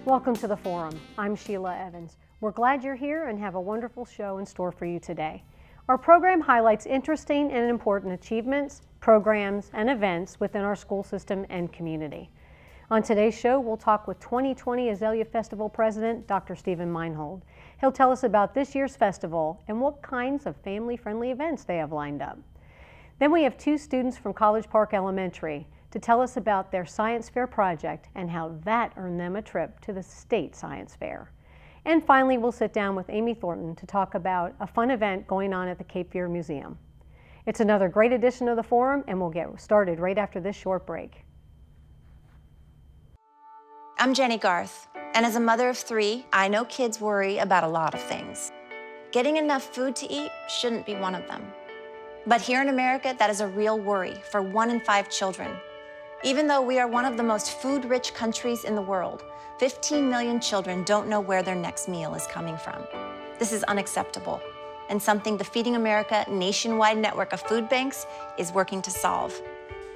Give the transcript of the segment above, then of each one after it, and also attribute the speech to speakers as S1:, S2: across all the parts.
S1: Welcome to the Forum. I'm Sheila Evans. We're glad you're here and have a wonderful show in store for you today. Our program highlights interesting and important achievements, programs, and events within our school system and community. On today's show, we'll talk with 2020 Azalea Festival President, Dr. Stephen Meinhold. He'll tell us about this year's festival and what kinds of family-friendly events they have lined up. Then we have two students from College Park Elementary to tell us about their science fair project and how that earned them a trip to the state science fair. And finally, we'll sit down with Amy Thornton to talk about a fun event going on at the Cape Fear Museum. It's another great edition of the Forum, and we'll get started right after this short break.
S2: I'm Jenny Garth, and as a mother of 3, I know kids worry about a lot of things. Getting enough food to eat shouldn't be one of them. But here in America, that is a real worry for 1 in 5 children. Even though we are one of the most food-rich countries in the world, 15 million children don't know where their next meal is coming from. This is unacceptable, and something the Feeding America nationwide network of food banks is working to solve.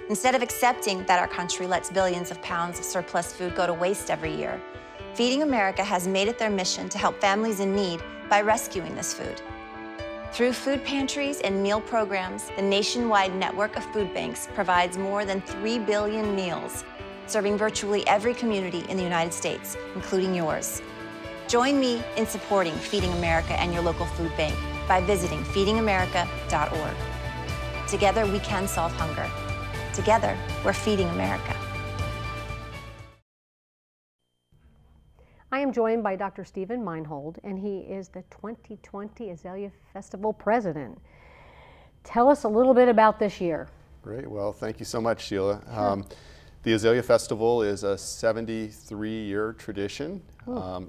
S2: Instead of accepting that our country lets billions of pounds of surplus food go to waste every year, Feeding America has made it their mission to help families in need by rescuing this food. Through food pantries and meal programs, the nationwide network of food banks provides more than 3 billion meals, serving virtually every community in the United States, including yours. Join me in supporting Feeding America and your local food bank by visiting feedingamerica.org. Together, we can solve hunger. Together, we're Feeding America.
S1: I am joined by Dr. Stephen Meinhold, and he is the 2020 Azalea Festival President. Tell us a little bit about this year.
S3: Great. Well, thank you so much, Sheila. Sure. The Azalea Festival is a 73-year tradition.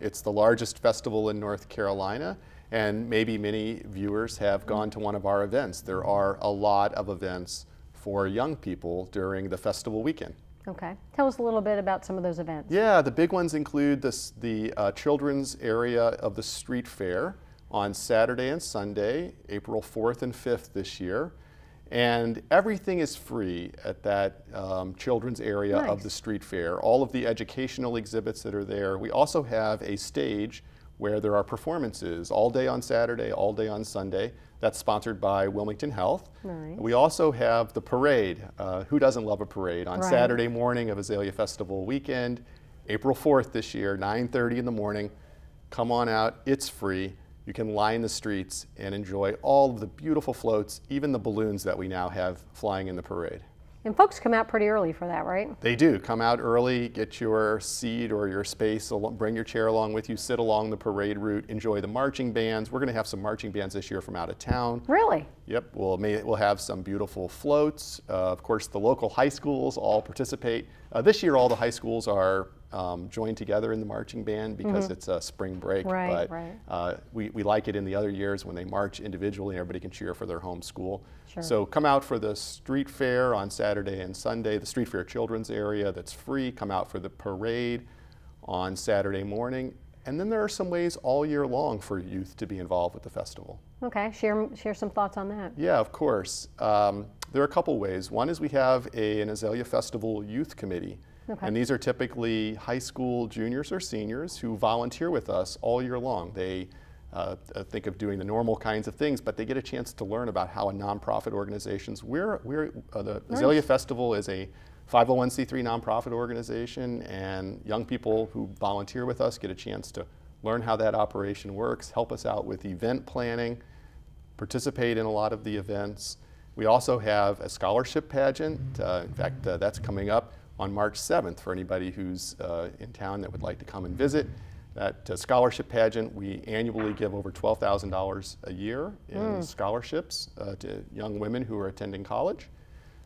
S3: It's the largest festival in North Carolina, and maybe many viewers have gone to one of our events. There are a lot of events for young people during the festival weekend.
S1: Okay. Tell us a little bit about some of those events.
S3: Yeah, the big ones include the children's area of the street fair on Saturday and Sunday, April 4th and 5th this year. And everything is free at that children's area of the street fair. All of the educational exhibits that are there. We also have a stage where there are performances all day on Saturday, all day on Sunday. That's sponsored by Wilmington Health. Nice. We also have the parade. Who doesn't love a parade? On Saturday morning of Azalea Festival weekend, April 4th this year, 9:30 in the morning. Come on out, it's free. You can line the streets and enjoy all of the beautiful floats, even the balloons that we now have flying in the parade.
S1: And folks come out pretty early for that, right?
S3: They do. Come out early, get your seat or your space, bring your chair along with you, sit along the parade route, enjoy the marching bands. We're going to have some marching bands this year from out of town. Really? Yep. We'll have some beautiful floats. Of course, the local high schools all participate. This year, all the high schools are joined together in the marching band because it's a spring break. We like it in the other years when they march individually and everybody can cheer for their home school. Sure. So come out for the street fair on Saturday and Sunday, the street fair children's area that's free. Come out for the parade on Saturday morning. And then there are some ways all year long for youth to be involved with the festival. Okay, share some thoughts on that. Yeah, of course. There are a couple ways. One is we have an Azalea Festival Youth Committee. Okay. And these are typically high school juniors or seniors who volunteer with us all year long. They think of doing the normal kinds of things, but they get a chance to learn about how a nonprofit organizations. The Azalea Festival is a 501c3 nonprofit organization, and young people who volunteer with us get a chance to learn how that operation works, help us out with event planning, participate in a lot of the events. We also have a scholarship pageant. In fact, that's coming up on March 7th for anybody who's in town that would like to come and visit. That scholarship pageant, we annually give over $12,000 a year in scholarships to young women who are attending college.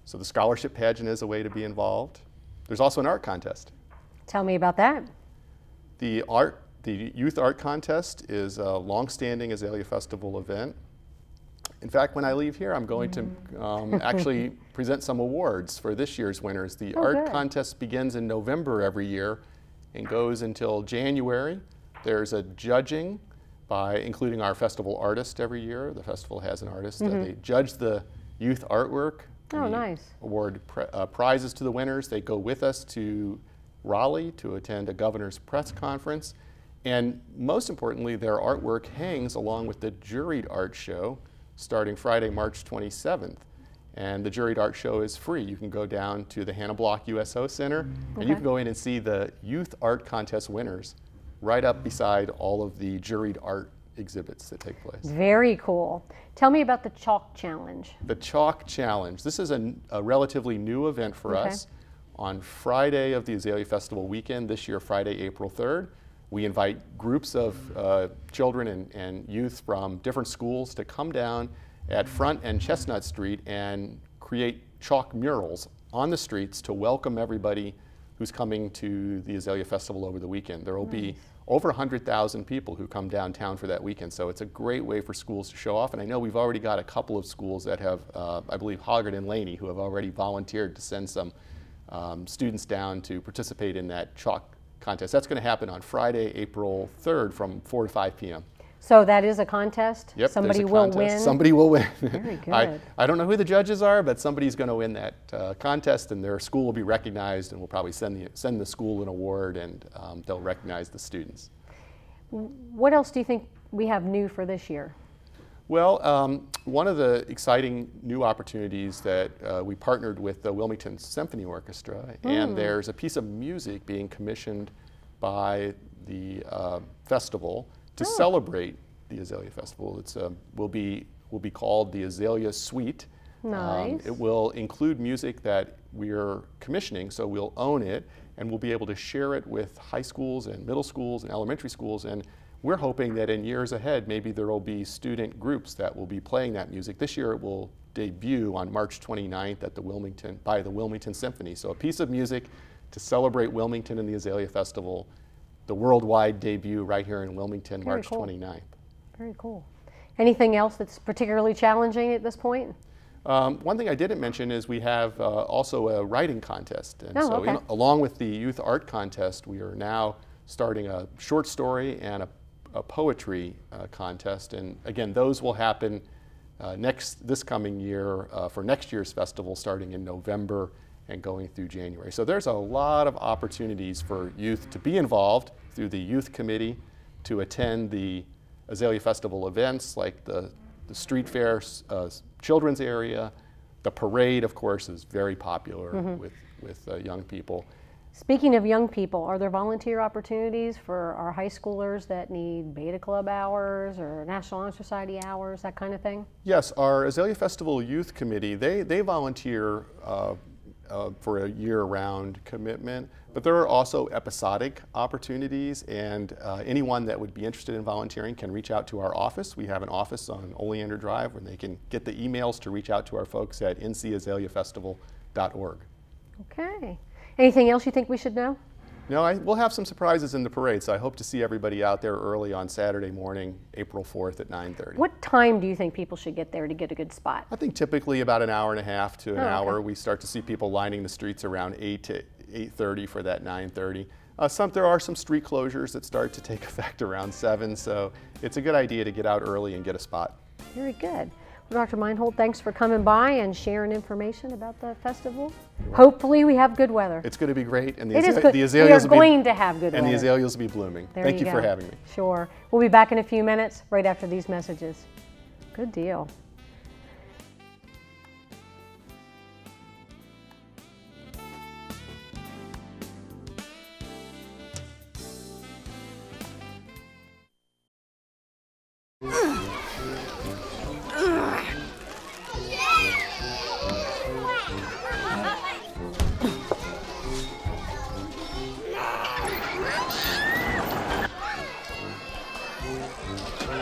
S3: So the scholarship pageant is a way to be involved. There's also an art contest. Tell me about that. The Youth Art Contest is a long-standing Azalea Festival event. In fact, when I leave here, I'm going to actually present some awards for this year's winners. The art contest begins in November every year and goes until January. There's a judging by including our festival artist every year. The festival has an artist. They judge the youth artwork. Oh, nice. Award prizes to the winners. They go with us to Raleigh to attend a governor's press conference. And most importantly, their artwork hangs along with the Juried Art Show starting Friday, March 27th. And the Juried Art Show is free. You can go down to the Hannah Block USO Center, and you can go in and see the Youth Art Contest winners right up beside all of the juried art exhibits that take place.
S1: Very cool. Tell me about the Chalk Challenge.
S3: The Chalk Challenge. This is a relatively new event for us. On Friday of the Azalea Festival weekend, this year, Friday, April 3rd, we invite groups of children and youth from different schools to come down at Front and Chestnut Street and create chalk murals on the streets to welcome everybody who's coming to the Azalea Festival over the weekend. There will be over 100,000 people who come downtown for that weekend, so it's a great way for schools to show off. And I know we've already got a couple of schools that have, I believe Hoggard and Laney, who have already volunteered to send some students down to participate in that chalk contest. That's going to happen on Friday, April 3rd from 4 to 5 p.m.
S1: So that is a contest?
S3: Yep,
S1: somebody will win?
S3: Somebody will win.
S1: Very good.
S3: I don't know who the judges are, but somebody's going to win that contest, and their school will be recognized, and we'll probably send the school an award, and they'll recognize the students.
S1: What else do you think we have new for this year?
S3: Well, one of the exciting new opportunities that we partnered with the Wilmington Symphony Orchestra, and there's a piece of music being commissioned by the festival to celebrate the Azalea Festival. It's will be called the Azalea Suite.
S1: Nice.
S3: It will include music that we're commissioning, so we'll own it, and we'll be able to share it with high schools and middle schools and elementary schools. And we're hoping that in years ahead, maybe there will be student groups that will be playing that music. This year it will debut on March 29th at by the Wilmington Symphony. So a piece of music to celebrate Wilmington and the Azalea Festival, the worldwide debut right here in Wilmington, March 29th.
S1: Very cool. Anything else that's particularly challenging at this point?
S3: One thing I didn't mention is we have also a writing contest. And along with the Youth Art Contest, we are now starting a short story and a poetry contest. And again, those will happen this coming year for next year's festival, starting in November and going through January. So there's a lot of opportunities for youth to be involved through the Youth Committee, to attend the Azalea Festival events like the street fair children's area. The parade, of course, is very popular with young people.
S1: Speaking of young people, are there volunteer opportunities for our high schoolers that need Beta Club hours or National Honor Society hours, that kind of thing?
S3: Yes, our Azalea Festival Youth Committee, they volunteer for a year-round commitment, but there are also episodic opportunities, and anyone that would be interested in volunteering can reach out to our office. We have an office on Oleander Drive where they can get the emails to reach out to our folks at ncazaleafestival.org. Okay.
S1: Anything else you think we should know?
S3: No, we'll have some surprises in the parade, so I hope to see everybody out there early on Saturday morning, April 4th at 9:30.
S1: What time do you think people should get there to get a good spot?
S3: I think typically about an hour and a half to an hour. We start to see people lining the streets around 8 to 8:30 for that 9:30. There are some street closures that start to take effect around 7, so it's a good idea to get out early and get a spot.
S1: Very good. Well, Dr. Meinhold, thanks for coming by and sharing information about the festival. Hopefully we have good weather.
S3: It's going to be great. And
S1: the azaleas will be
S3: blooming. Thank you for having me.
S1: Sure. We'll be back in a few minutes right after these messages. Good deal.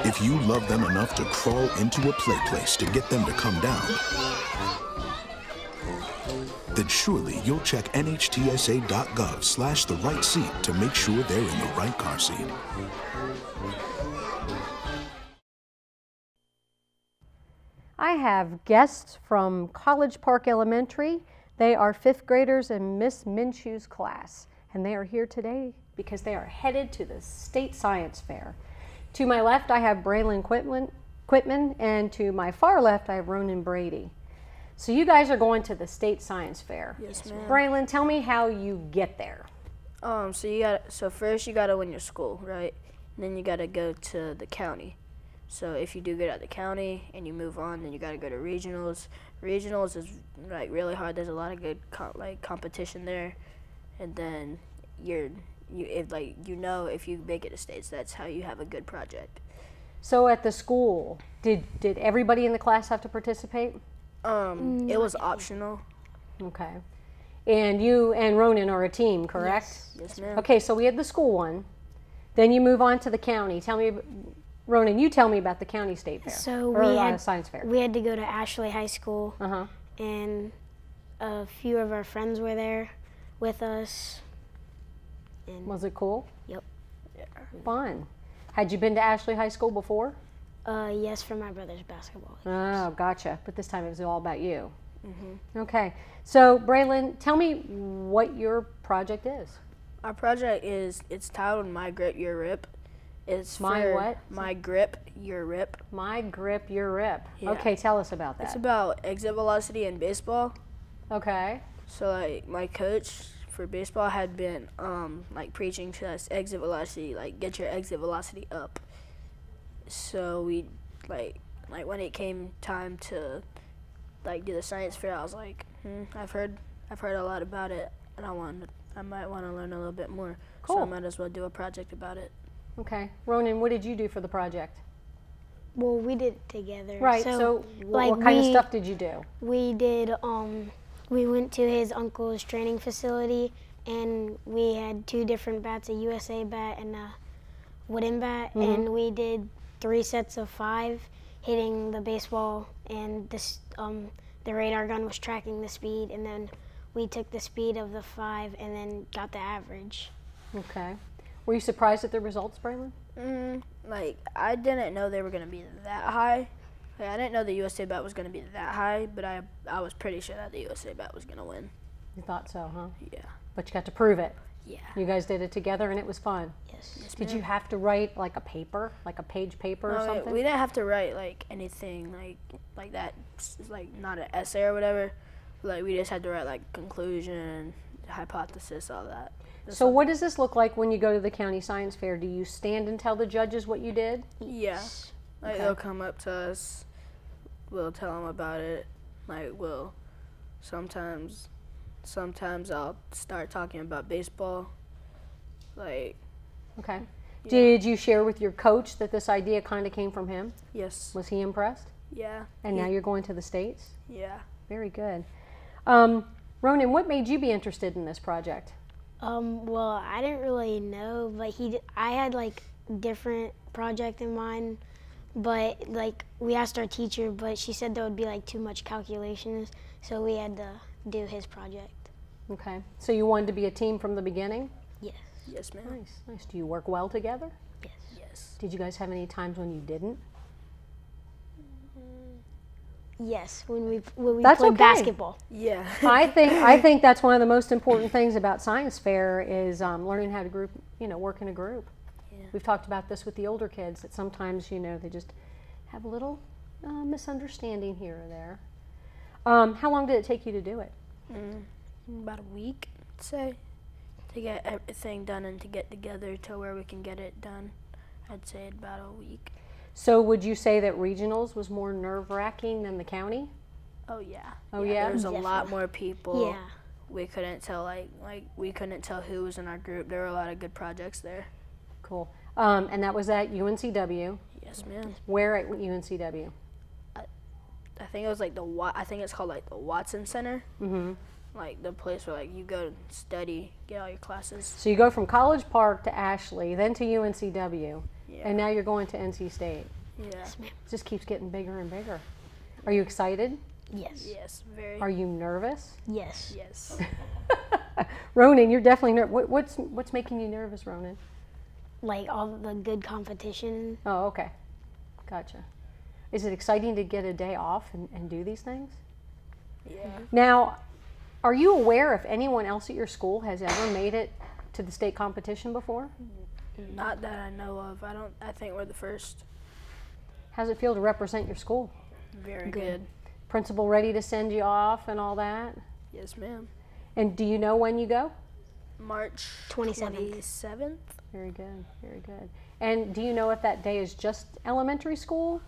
S4: If you love them enough to crawl into a play place to get them to come down, then surely you'll check NHTSA.gov/the right seat to make sure they're in the right car seat.
S1: I have guests from College Park Elementary. They are 5th graders in Miss Minshew's class, and they are here today because they are headed to the State Science Fair. To my left, I have Braylon Quitman, and to my far left, I have Ronan Brady. So you guys are going to the State Science Fair.
S5: Yes, ma'am.
S1: Braylon, tell me how you get there.
S5: So first you gotta win your school, right? And then you gotta go to the county. So if you do good at the county and you move on, then you gotta go to regionals. Regionals is like really hard. There's a lot of good competition there, and then if you make it to states, that's how you have a good project.
S1: So at the school, did everybody in the class have to participate?
S5: It was optional.
S1: Okay. And you and Ronan are a team, correct?
S5: Yes, ma'am.
S1: Okay, so we had the school one. Then you move on to the county. Tell me, Ronan, you tell me about the county state fair.
S6: So
S1: or science fair.
S6: We had to go to Ashley High School, and a few of our friends were there with us. And
S1: was it cool?
S6: Yep.
S5: Yeah.
S1: Fun. Had you been to Ashley High School before?
S6: Yes, for my brother's basketball.
S1: Oh, gotcha. But this time it was all about you. Okay. So, Braylon, tell me what your project is.
S5: Our project it's titled My Grip, Your Rip. It's
S1: My
S5: for
S1: what?
S5: My Grip, Your Rip.
S1: My Grip, Your Rip.
S5: Yeah.
S1: Okay, tell us about that.
S5: It's about exit velocity in baseball.
S1: Okay.
S5: So like my coach for baseball had been like preaching to us exit velocity, like get your exit velocity up. So we like when it came time to like do the science fair, I was like, I've heard a lot about it, and I might want to learn a little bit more.
S1: Cool.
S5: So I might as well do a project about it.
S1: Okay. Ronan, what did you do for the project?
S6: Well, we did it together.
S1: Right. So what kind of stuff did you do?
S6: We did. We went to his uncle's training facility, and we had 2 different bats: a USA bat and a wooden bat, and we did 3 sets of 5, hitting the baseball, and this the radar gun was tracking the speed, and then we took the speed of the 5 and then got the average.
S1: Okay. Were you surprised at the results, Braylon?
S5: Like I didn't know they were gonna be that high. Like, I didn't know the USA bat was gonna be that high, but I was pretty sure that the USA bat was gonna win.
S1: You thought so, huh?
S5: Yeah.
S1: But you got to prove it.
S5: Yeah.
S1: You guys did it together, and it was fun.
S6: Yes.
S1: Did you have to write like a paper, like a page paper or something?
S5: We didn't have to write like anything like that, like not an essay or whatever. Like we just had to write like conclusion, hypothesis, all that.
S1: So what does this look like when you go to the county science fair? Do you stand and tell the judges what you did?
S5: Yeah. Like
S1: Okay.
S5: they'll come up to us, we'll tell them about it. Like we'll sometimes I'll start talking about baseball. Like
S1: Okay.
S5: Yeah.
S1: Did you share with your coach that this idea kind of came from him?
S5: yes.
S1: Was he impressed?
S5: Yeah.
S1: And now you're going to the States?
S5: Yeah.
S1: Very good. Ronan, what made you be interested in this project?
S6: Well, I didn't really know, but I had like different project in mind, but like we asked our teacher, but she said there would be like too much calculations, so we had to do his project.
S1: Okay. So you wanted to be a team from the beginning?
S6: Yes.
S5: Yes, ma'am.
S1: Nice, nice. Do you work well together?
S6: Yes.
S5: Yes.
S1: Did you guys have any times when you didn't?
S6: Yes, when we
S1: That's
S6: played
S1: okay.
S6: basketball.
S5: Yeah.
S1: I think that's one of the most important things about science fair is learning how to work in a group.
S5: Yeah.
S1: We've talked about this with the older kids, that sometimes, they just have a little misunderstanding here or there. How long did it take you to do it?
S5: About a week, I'd say, to get everything done and to get together to where we can get it done. I'd say about a week.
S1: So would you say that regionals was more nerve-wracking than the county?
S5: Oh yeah.
S1: Oh yeah?
S5: There was a lot more people.
S6: Yeah.
S5: We couldn't tell we couldn't tell who was in our group. There were a lot of good projects there.
S1: Cool. And that was at UNCW.
S5: Yes, ma'am.
S1: Where at UNCW?
S5: I think it was like I think it's called like the Watson Center. Like the place where like you go to study, get all your classes.
S1: So you go from College Park to Ashley, then to UNCW,
S5: Yeah.
S1: and now you're going to NC State.
S5: Yeah.
S1: It just keeps getting bigger and bigger. Are you excited?
S6: Yes.
S5: Yes, very.
S1: Are you nervous?
S6: Yes.
S5: Yes.
S1: Ronan, you're definitely nervous. What's making you nervous, Ronan?
S6: Like all the good competition.
S1: Oh, okay. Gotcha. Is it exciting to get a day off and do these things?
S5: Yeah.
S1: Now, are you aware if anyone else at your school has ever made it to the state competition before?
S5: Not that I know of. I think we're the first.
S1: How's it feel to represent your school?
S5: Very good.
S1: Principal ready to send you off and all that?
S5: Yes, ma'am.
S1: And do you know when you go?
S5: March
S6: 27th.
S1: Very good, very good. And do you know if that day is just elementary school?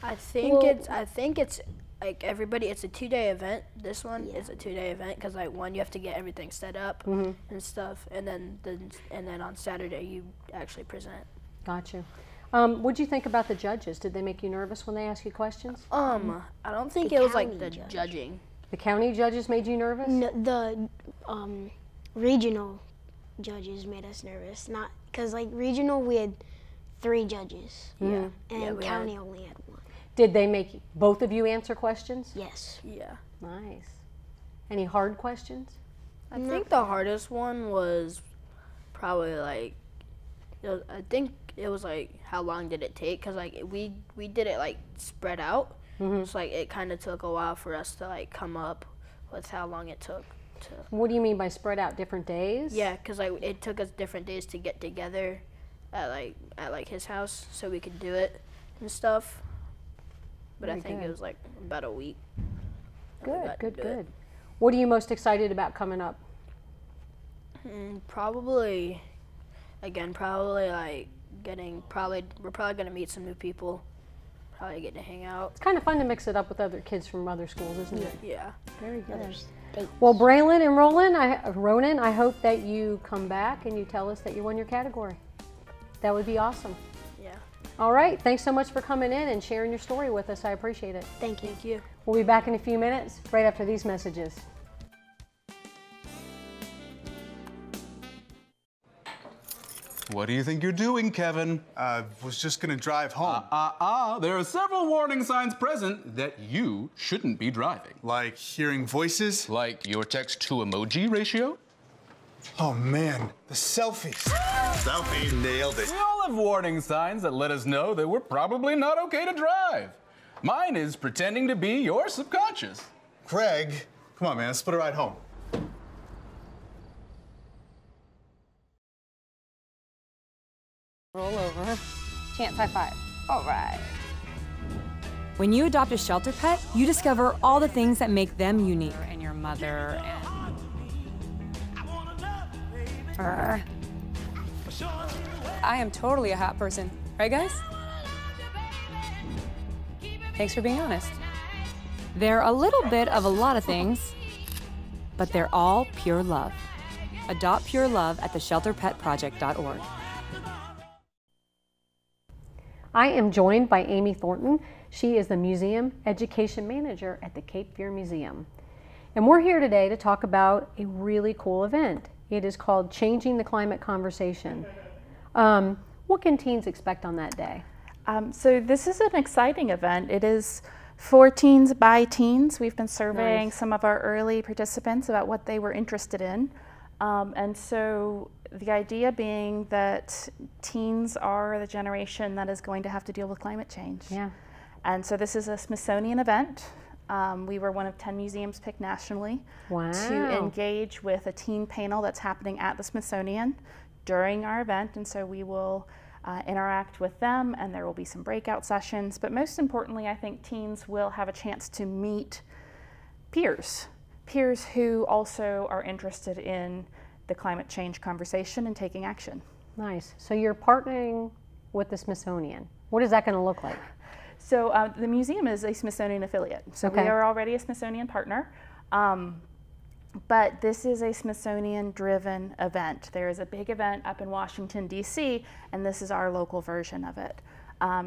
S5: I think it's like everybody. It's a 2-day event. This one is a 2-day event because like one you have to get everything set up and stuff, and then on Saturday you actually present.
S1: Got you. What'd you think about the judges? Did they make you nervous when they asked you questions?
S5: I don't think it was like the judging.
S1: The county judges made you nervous?
S6: No, the regional judges made us nervous. Not because like regional we had 3 judges.
S5: Yeah.
S6: And county only had 1.
S1: Did they make both of you answer questions?
S6: Yes.
S5: Yeah.
S1: Nice. Any hard questions?
S5: I think the hardest one was probably like, I think it was like how long did it take? Cause like we did it like spread out, so like it kind of took a while for us to like come up with how long it took.
S1: What do you mean by spread out? Different days?
S5: Yeah, cause like it took us different days to get together at his house so we could do it and stuff. But I think it was like about a week.
S1: Good. What are you most excited about coming up?
S5: Probably like we're probably gonna meet some new people. Probably get to hang out.
S1: It's kind of fun to mix it up with other kids from other schools, isn't it?
S5: Yeah.
S1: Very good. Well, Braylon and Ronan, I hope that you come back and you tell us that you won your category. That would be awesome.
S5: Yeah.
S1: All right. Thanks so much for coming in and sharing your story with us. I appreciate it.
S6: Thank you.
S5: Thank you.
S1: We'll be back in a few minutes, right after these messages.
S7: What do you think you're doing, Kevin?
S8: Was just gonna drive home.
S7: There are several warning signs present that you shouldn't be driving.
S8: Like hearing voices?
S7: Like your text-to-emoji ratio?
S8: Oh man, the selfies. Selfie, nailed it.
S7: We all have warning signs that let us know that we're probably not okay to drive. Mine is pretending to be your subconscious.
S8: Craig, come on man, let's split a ride home.
S9: Roll over. Chance high five. All right.
S10: When you adopt a shelter pet, you discover all the things that make them unique. And your mother and... I am totally a hot person. Right, guys? Thanks for being honest. They're a little bit of a lot of things, but they're all pure love. Adopt pure love at theshelterpetproject.org.
S1: I am joined by Amy Thornton. She is the Museum Education Manager at the Cape Fear Museum. And we're here today to talk about a really cool event. It is called Changing the Climate Conversation. What can teens expect on that day?
S11: So this is an exciting event. It is for teens by teens. We've been surveying some of our early participants about what they were interested in. And so the idea being that teens are the generation that is going to have to deal with climate change.
S1: Yeah.
S11: And so this is a Smithsonian event. We were one of 10 museums picked nationally to engage with a teen panel that's happening at the Smithsonian during our event. And so we will interact with them, and there will be some breakout sessions. But most importantly, I think teens will have a chance to meet peers who also are interested in the climate change conversation and taking action.
S1: Nice. So you're partnering with the Smithsonian. What is that going to look like?
S11: So the museum is a Smithsonian affiliate. So we are already a Smithsonian partner. But this is a Smithsonian-driven event. There is a big event up in Washington, D.C., and this is our local version of it.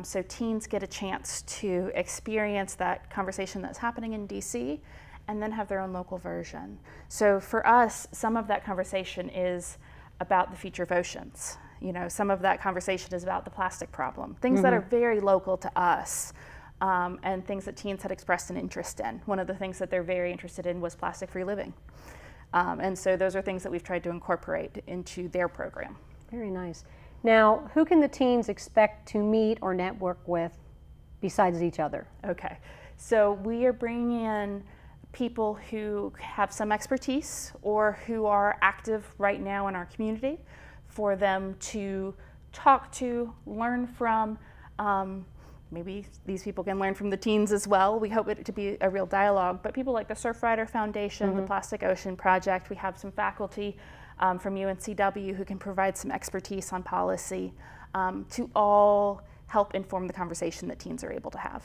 S11: So teens get a chance to experience that conversation that's happening in D.C. and then have their own local version. So for us, some of that conversation is about the future of oceans. You know, some of that conversation is about the plastic problem, things that are very local to us. And things that teens had expressed an interest in. One of the things that they're very interested in was plastic-free living. And so those are things that we've tried to incorporate into their program.
S1: Very nice. Now, who can the teens expect to meet or network with besides each other?
S11: Okay, so we are bringing in people who have some expertise or who are active right now in our community for them to talk to, learn from, maybe these people can learn from the teens as well. We hope it to be a real dialogue, but people like the Surfrider Foundation, the Plastic Ocean Project, we have some faculty from UNCW who can provide some expertise on policy to all help inform the conversation that teens are able to have.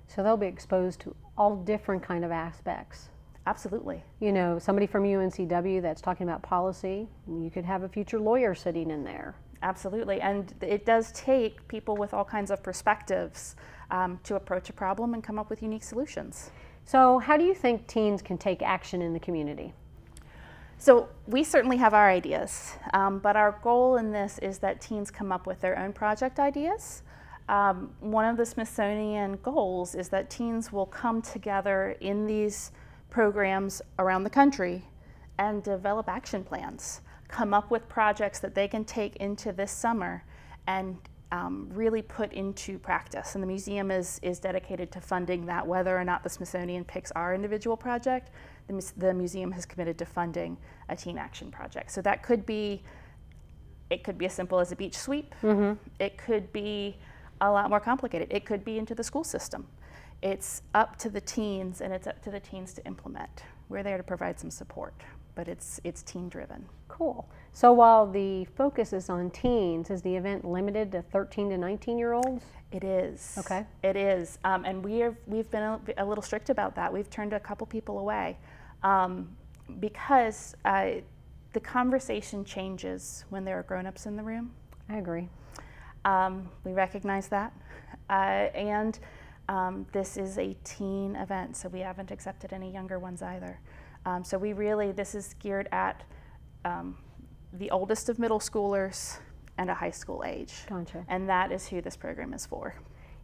S1: So they'll be exposed to all different kind of aspects.
S11: Absolutely.
S1: You know, somebody from UNCW that's talking about policy, you could have a future lawyer sitting in there.
S11: Absolutely, and it does take people with all kinds of perspectives to approach a problem and come up with unique solutions.
S1: So how do you think teens can take action in the community?
S11: So we certainly have our ideas, but our goal in this is that teens come up with their own project ideas. One of the Smithsonian goals is that teens will come together in these programs around the country and develop action plans, come up with projects that they can take into this summer and really put into practice. And the museum is dedicated to funding that, whether or not the Smithsonian picks our individual project. The museum has committed to funding a teen action project. So that could be, it could be as simple as a beach sweep. It could be a lot more complicated. It could be into the school system. It's up to the teens, and it's up to the teens to implement. We're there to provide some support, but it's teen driven.
S1: Cool. So while the focus is on teens, is the event limited to 13 to 19-year-olds?
S11: It is.
S1: Okay.
S11: It is, and we've been a little strict about that. We've turned a couple people away because the conversation changes when there are grown-ups in the room.
S1: I agree.
S11: We recognize that, and this is a teen event, so we haven't accepted any younger ones either. So this is geared at the oldest of middle schoolers and a high school age.
S1: Gotcha.
S11: And that is who this program is for.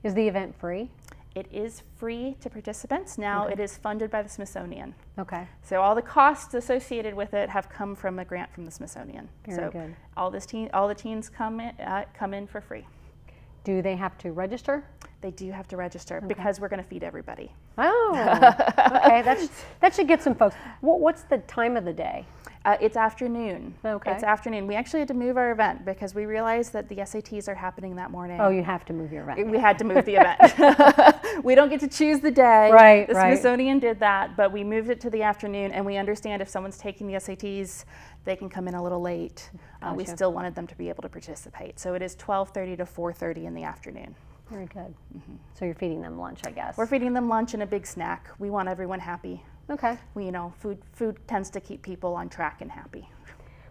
S1: Is the event free?
S11: It is free to participants. Now it is funded by the Smithsonian.
S1: Okay.
S11: So all the costs associated with it have come from a grant from the Smithsonian.
S1: Very good.
S11: All the teens come in for free.
S1: Do they have to register?
S11: They do have to register because we're going to feed everybody.
S1: Oh, okay. That should get some folks. What's the time of the day?
S11: It's afternoon.
S1: Okay.
S11: It's afternoon. We actually had to move our event because we realized that the SATs are happening that morning.
S1: Oh, you have to move your event.
S11: We had to move the event. We don't get to choose the day.
S1: Right,
S11: the Smithsonian did that, but we moved it to the afternoon, and we understand if someone's taking the SATs, they can come in a little late.
S1: Gotcha.
S11: We still wanted them to be able to participate. So it is 12:30 to 4:30 in the afternoon.
S1: Very good. So you're feeding them lunch, I guess.
S11: We're feeding them lunch and a big snack. We want everyone happy.
S1: Okay.
S11: Food tends to keep people on track and happy.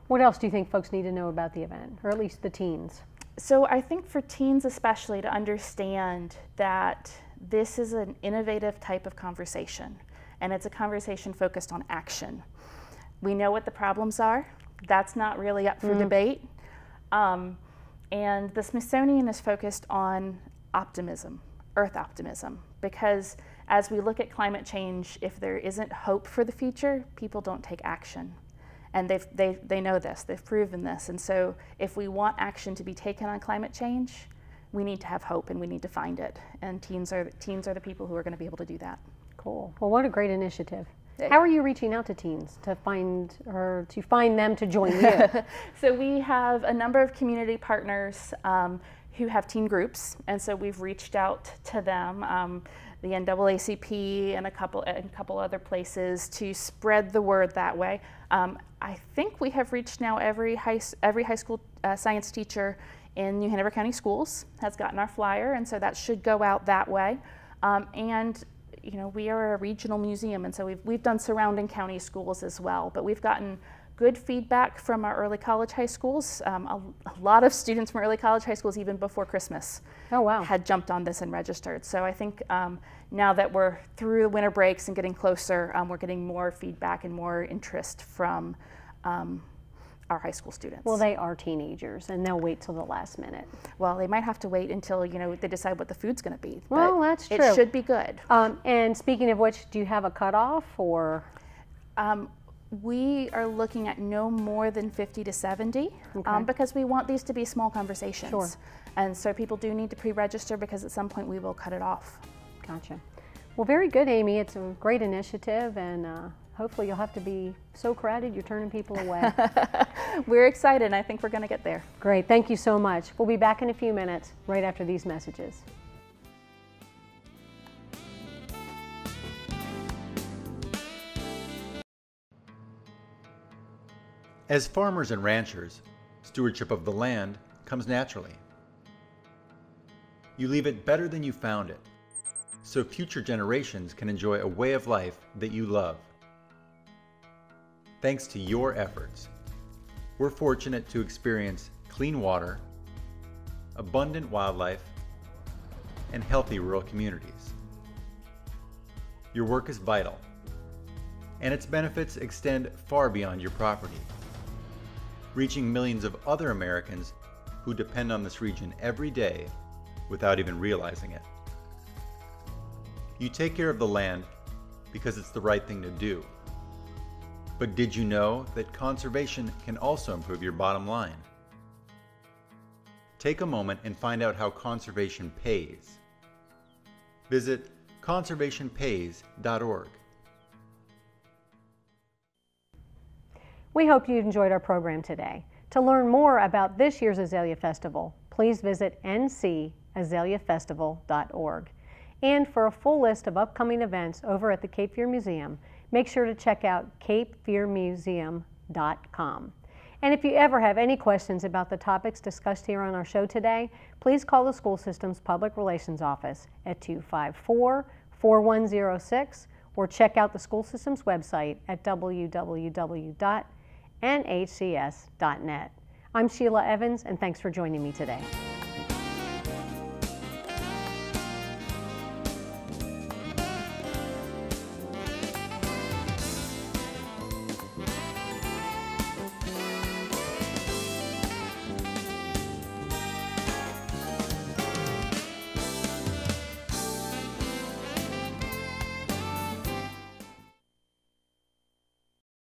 S1: What else do you think folks need to know about the event, or at least the teens?
S11: So I think for teens especially, to understand that this is an innovative type of conversation, and it's a conversation focused on action. We know what the problems are. That's not really up for debate. And the Smithsonian is focused on optimism, earth optimism, because as we look at climate change, if there isn't hope for the future, people don't take action. And they know this, they've proven this. And so if we want action to be taken on climate change, we need to have hope and we need to find it. And teens are the people who are going to be able to do that.
S1: Cool. Well, what a great initiative. How are you reaching out to teens to find them to join you?
S11: So we have a number of community partners who have teen groups, and so we've reached out to them, the NAACP and a couple other places to spread the word that way. I think we have reached now every high school science teacher in New Hanover County Schools has gotten our flyer, and so that should go out that way. And we are a regional museum, and so we've done surrounding county schools as well, but we've gotten good feedback from our early college high schools. A lot of students from early college high schools, even before Christmas, had jumped on this and registered. So I think now that we're through the winter breaks and getting closer, we're getting more feedback and more interest from our high school students.
S1: Well, they are teenagers, and they'll wait till the last minute.
S11: Well, they might have to wait until they decide what the food's going to be.
S1: Well, that's true.
S11: It should be good.
S1: And speaking of which, do you have a cutoff, or?
S11: We are looking at no more than 50 to 70 because we want these to be small conversations.
S1: Sure.
S11: And so people do need to pre-register because at some point we will cut it off.
S1: Gotcha. Well, very good, Amy. It's a great initiative, and hopefully you'll have to be so crowded you're turning people away.
S11: We're excited, and I think we're going to get there.
S1: Great. Thank you so much. We'll be back in a few minutes right after these messages.
S12: As farmers and ranchers, stewardship of the land comes naturally. You leave it better than you found it, so future generations can enjoy a way of life that you love. Thanks to your efforts, we're fortunate to experience clean water, abundant wildlife, and healthy rural communities. Your work is vital, and its benefits extend far beyond your property, reaching millions of other Americans who depend on this region every day without even realizing it. You take care of the land because it's the right thing to do. But did you know that conservation can also improve your bottom line? Take a moment and find out how conservation pays. Visit conservationpays.org.
S1: We hope you enjoyed our program today. To learn more about this year's Azalea Festival, please visit ncazaleafestival.org. And for a full list of upcoming events over at the Cape Fear Museum, make sure to check out capefearmuseum.com. And if you ever have any questions about the topics discussed here on our show today, please call the school system's public relations office at 254-4106 or check out the school system's website at www.nhcs.net. I'm Sheila Evans, and thanks for joining me today.